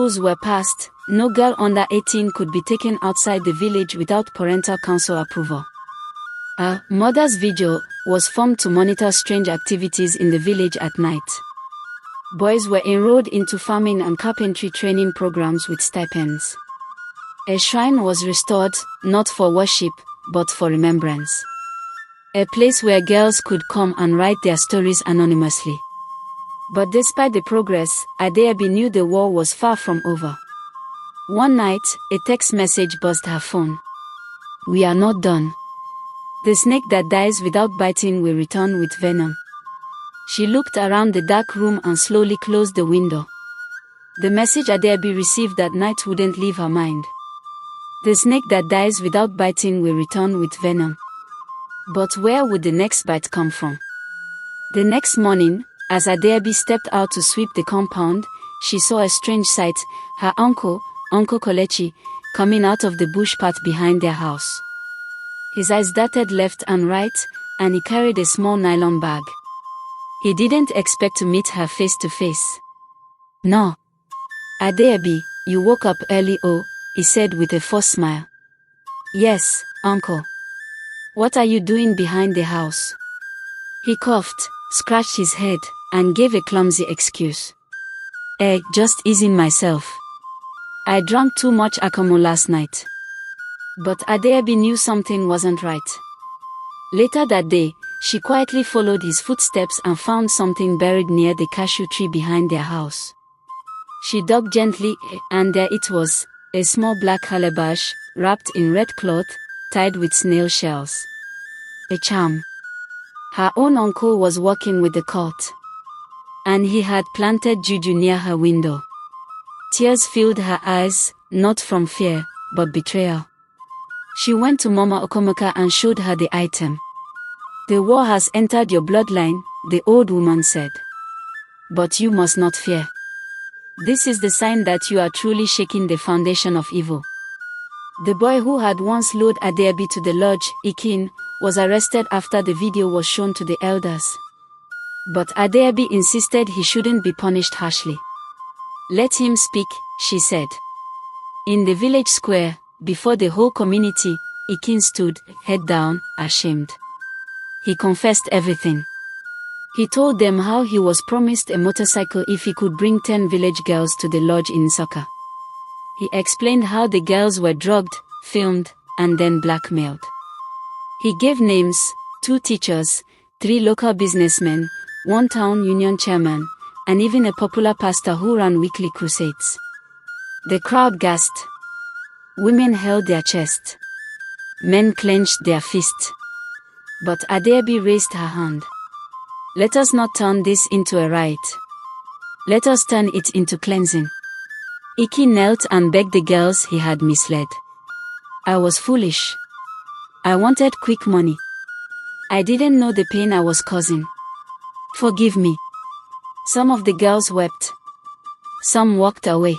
rules were passed. No girl under 18 could be taken outside the village without parental council approval. A mother's vigil was formed to monitor strange activities in the village at night. Boys were enrolled into farming and carpentry training programs with stipends. A shrine was restored, not for worship, but for remembrance. A place where girls could come and write their stories anonymously. But despite the progress, Adaobi knew the war was far from over. One night, a text message buzzed her phone. "We are not done. The snake that dies without biting will return with venom." She looked around the dark room and slowly closed the window. The message Adaobi received that night wouldn't leave her mind. The snake that dies without biting will return with venom. But where would the next bite come from? The next morning, as Adaobi stepped out to sweep the compound, she saw a strange sight, her uncle, Uncle Kelechi, coming out of the bush path behind their house. His eyes darted left and right, and he carried a small nylon bag. He didn't expect to meet her face to face. "No. Adaobi, you woke up early, oh," he said with a forced smile. "Yes, uncle. What are you doing behind the house?" He coughed, scratched his head, and gave a clumsy excuse. Just easing myself. I drank too much akamu last night." But Adaobi knew something wasn't right. Later that day, she quietly followed his footsteps and found something buried near the cashew tree behind their house. She dug gently, and there it was, a small black calabash, wrapped in red cloth, tied with snail shells. A charm. Her own uncle was working with the cult. And he had planted juju near her window. Tears filled her eyes, not from fear, but betrayal. She went to Mama Okomoka and showed her the item. "The war has entered your bloodline," the old woman said. "But you must not fear. This is the sign that you are truly shaking the foundation of evil." The boy who had once lured Adaobi to the lodge, Ikin, was arrested after the video was shown to the elders. But Adaobi insisted he shouldn't be punished harshly. "Let him speak," she said. In the village square, before the whole community, Ikin stood, head down, ashamed. He confessed everything. He told them how he was promised a motorcycle if he could bring 10 village girls to the lodge in Nsukka. He explained how the girls were drugged, filmed, and then blackmailed. He gave names, 2 teachers, 3 local businessmen, 1 town union chairman, and even a popular pastor who ran weekly crusades. The crowd gasped. Women held their chest. Men clenched their fists. But Adaobi raised her hand. "Let us not turn this into a riot. Let us turn it into cleansing." Iki knelt and begged the girls he had misled. "I was foolish. I wanted quick money. I didn't know the pain I was causing. Forgive me." Some of the girls wept. Some walked away.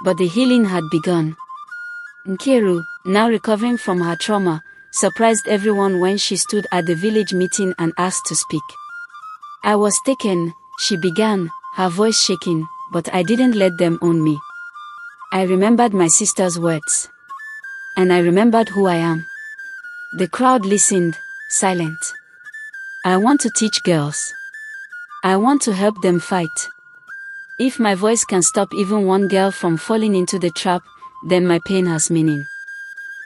But the healing had begun. Nkiru, now recovering from her trauma, surprised everyone when she stood at the village meeting and asked to speak. "I was taken," she began, her voice shaking, "but I didn't let them own me. I remembered my sister's words. And I remembered who I am." The crowd listened, silent. "I want to teach girls. I want to help them fight. If my voice can stop even one girl from falling into the trap, then my pain has meaning."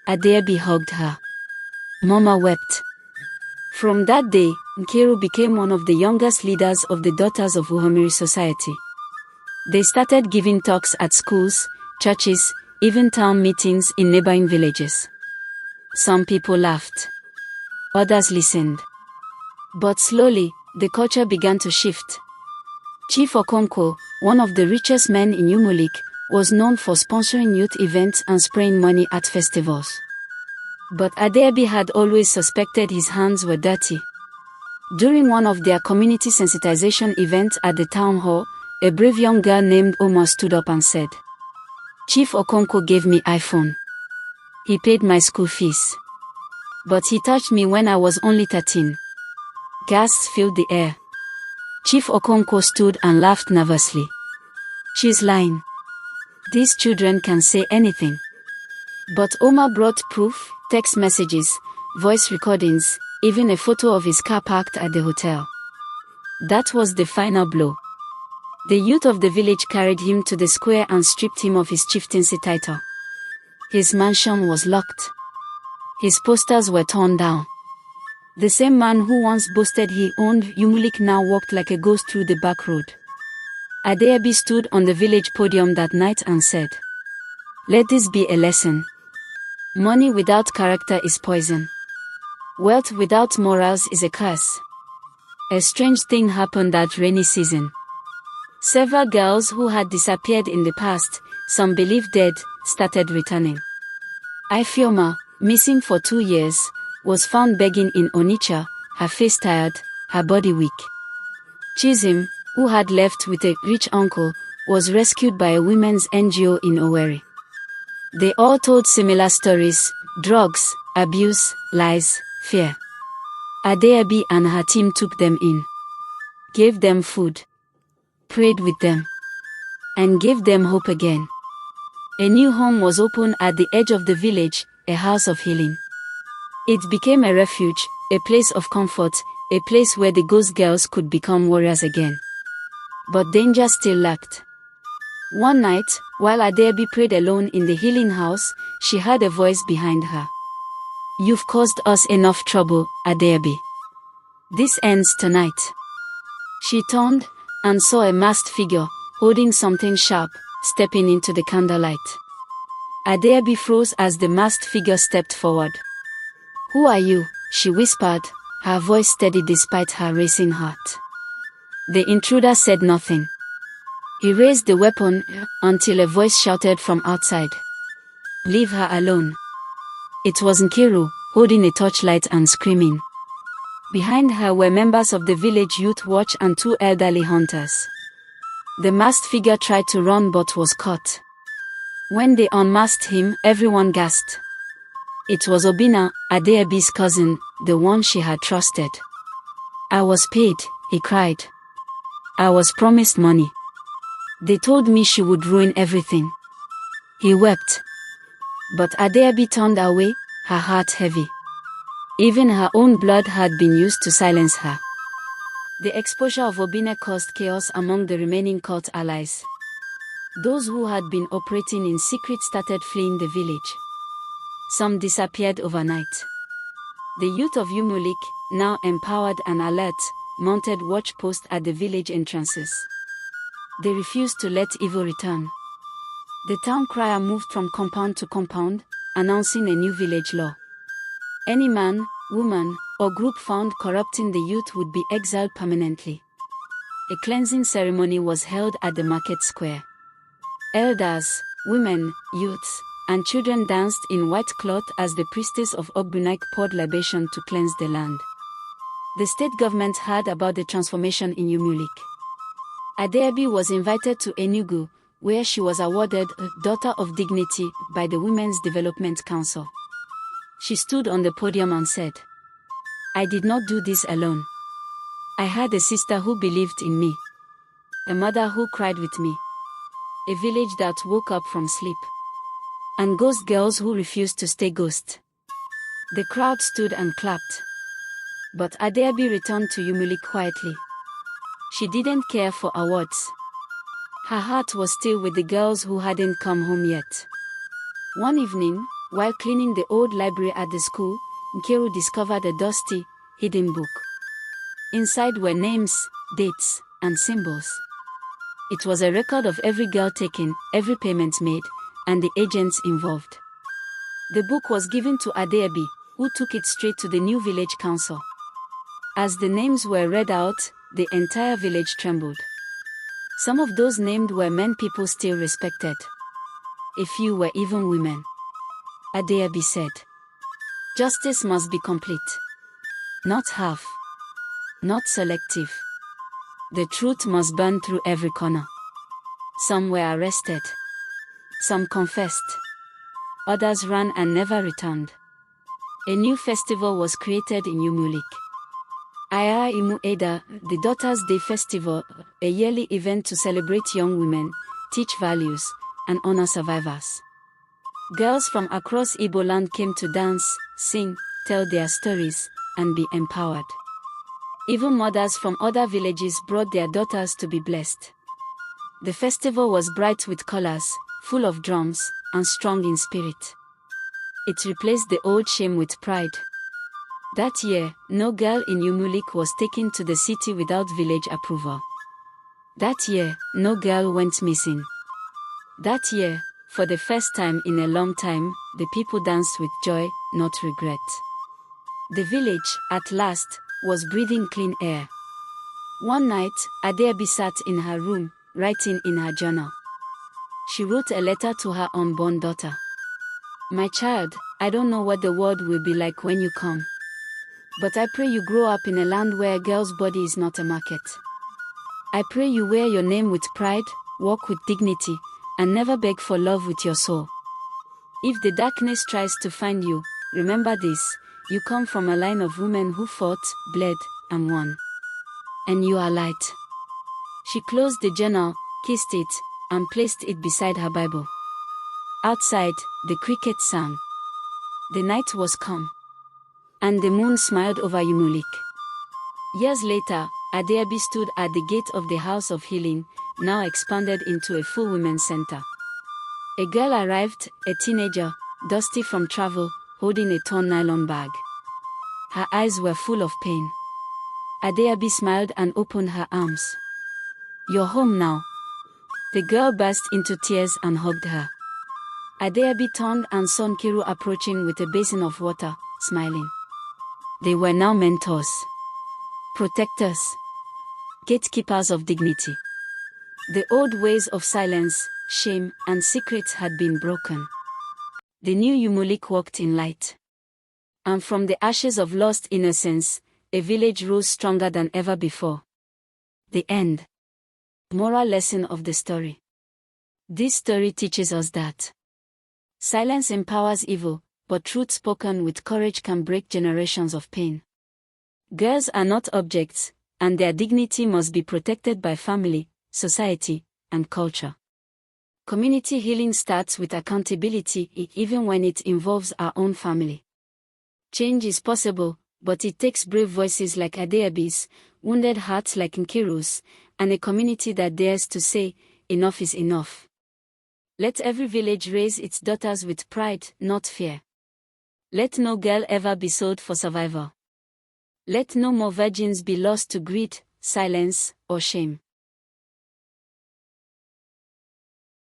Adaobi hugged her. Mama wept. From that day, Nkiru became one of the youngest leaders of the Daughters of Uhomiri Society. They started giving talks at schools, churches, even town meetings in neighboring villages. Some people laughed. Others listened. But slowly, the culture began to shift. Chief Okonkwo, one of the richest men in Umueleke, was known for sponsoring youth events and spraying money at festivals. But Adaobi had always suspected his hands were dirty. During one of their community sensitization events at the town hall, a brave young girl named Oma stood up and said, "Chief Okonkwo gave me iPhone. He paid my school fees. But he touched me when I was only 13. Gasps filled the air. Chief Okonkwo stood and laughed nervously. "She's lying. These children can say anything. But Omar brought proof, text messages, voice recordings, even a photo of his car parked at the hotel. That was the final blow. The youth of the village carried him to the square and stripped him of his chieftaincy title. His mansion was locked. His posters were torn down. The same man who once boasted he owned Umueleke now walked like a ghost through the back road. Adaobi stood on the village podium that night and said, "Let this be a lesson. Money without character is poison. Wealth without morals is a curse." A strange thing happened that rainy season. Several girls who had disappeared in the past, some believed dead, started returning. Ifeoma, missing for 2 years, was found begging in Onitsha, her face tired, her body weak. Chizim, who had left with a rich uncle, was rescued by a women's NGO in Owerri. They all told similar stories: drugs, abuse, lies, fear. Adaobi and her team took them in, gave them food, prayed with them, and gave them hope again. A new home was opened at the edge of the village, a house of healing. It became a refuge, a place of comfort, a place where the ghost girls could become warriors again. But danger still lurked. One night, while Adaobi prayed alone in the healing house, she heard a voice behind her. "You've caused us enough trouble, Adaobi. This ends tonight." She turned and saw a masked figure, holding something sharp, stepping into the candlelight. Adaobi froze as the masked figure stepped forward. "Who are you?" she whispered, her voice steady despite her racing heart. The intruder said nothing. He raised the weapon until a voice shouted from outside, "Leave her alone." It was Nkiru, holding a torchlight and screaming. Behind her were members of the village youth watch and 2 elderly hunters. The masked figure tried to run but was caught. When they unmasked him, everyone gasped. It was Obinna, Adaobi's cousin, the one she had trusted. "I was paid," he cried. "I was promised money. They told me she would ruin everything." He wept. But Adaobi turned away, her heart heavy. Even her own blood had been used to silence her. The exposure of Obinna caused chaos among the remaining cult allies. Those who had been operating in secret started fleeing the village. Some disappeared overnight. The youth of Umueleke, now empowered and alert, mounted watch posts at the village entrances. They refused to let evil return. The town crier moved from compound to compound, announcing a new village law. Any man, woman, or group found corrupting the youth would be exiled permanently. A cleansing ceremony was held at the market square. Elders, women, youths, and children danced in white cloth as the priestess of Ogbunike poured libation to cleanse the land. The state government heard about the transformation in Umueleke. Adaobi was invited to Enugu, where she was awarded a Daughter of Dignity by the Women's Development Council. She stood on the podium and said, "I did not do this alone. I had a sister who believed in me, a mother who cried with me, a village that woke up from sleep, and ghost girls who refused to stay ghost." The crowd stood and clapped. But Adaobi returned to Umueleke quietly. She didn't care for awards. Her heart was still with the girls who hadn't come home yet. One evening, while cleaning the old library at the school, Nkiru discovered a dusty, hidden book. Inside were names, dates, and symbols. It was a record of every girl taken, every payment made, and the agents involved. The book was given to Adaobi, who took it straight to the new village council. As the names were read out, the entire village trembled. Some of those named were men people still respected. A few were even women. Adaobi said, "Justice must be complete. Not half. Not selective. The truth must burn through every corner." Some were arrested. Some confessed. Others ran and never returned. A new festival was created in Umueleke. Aya Imu Eda, the Daughters' Day Festival, a yearly event to celebrate young women, teach values, and honor survivors. Girls from across Igbo land came to dance, sing, tell their stories, and be empowered. Even mothers from other villages brought their daughters to be blessed. The festival was bright with colors, full of drums, and strong in spirit. It replaced the old shame with pride. That year, no girl in Umueleke was taken to the city without village approval. That year, no girl went missing. That year, for the first time in a long time, the people danced with joy, not regret. The village, at last, was breathing clean air. One night, Adaobi sat in her room, writing in her journal. She wrote a letter to her unborn daughter. "My child, I don't know what the world will be like when you come. But I pray you grow up in a land where a girl's body is not a market. I pray you wear your name with pride, walk with dignity, and never beg for love with your soul. If the darkness tries to find you, remember this: you come from a line of women who fought, bled, and won. And you are light." She closed the journal, kissed it, and placed it beside her Bible. Outside, the crickets sang. The night was calm. And the moon smiled over Umueleke. Years later, Adaobi stood at the gate of the House of Healing, now expanded into a full women's center. A girl arrived, a teenager, dusty from travel, holding a torn nylon bag. Her eyes were full of pain. Adaobi smiled and opened her arms. "You're home now." The girl burst into tears and hugged her. Adaobi turned and saw Nkiru approaching with a basin of water, smiling. They were now mentors, protectors, gatekeepers of dignity. The old ways of silence, shame, and secrets had been broken. The new Umueleke walked in light. And from the ashes of lost innocence, a village rose stronger than ever before. The end. Moral lesson of the story. This story teaches us that silence empowers evil, but truth spoken with courage can break generations of pain. Girls are not objects, and their dignity must be protected by family, society, and culture. Community healing starts with accountability, even when it involves our own family. Change is possible, but it takes brave voices like Adaobi's, wounded hearts like Nkiru's, and a community that dares to say, "Enough is enough." Let every village raise its daughters with pride, not fear. Let no girl ever be sold for survival. Let no more virgins be lost to greed, silence, or shame.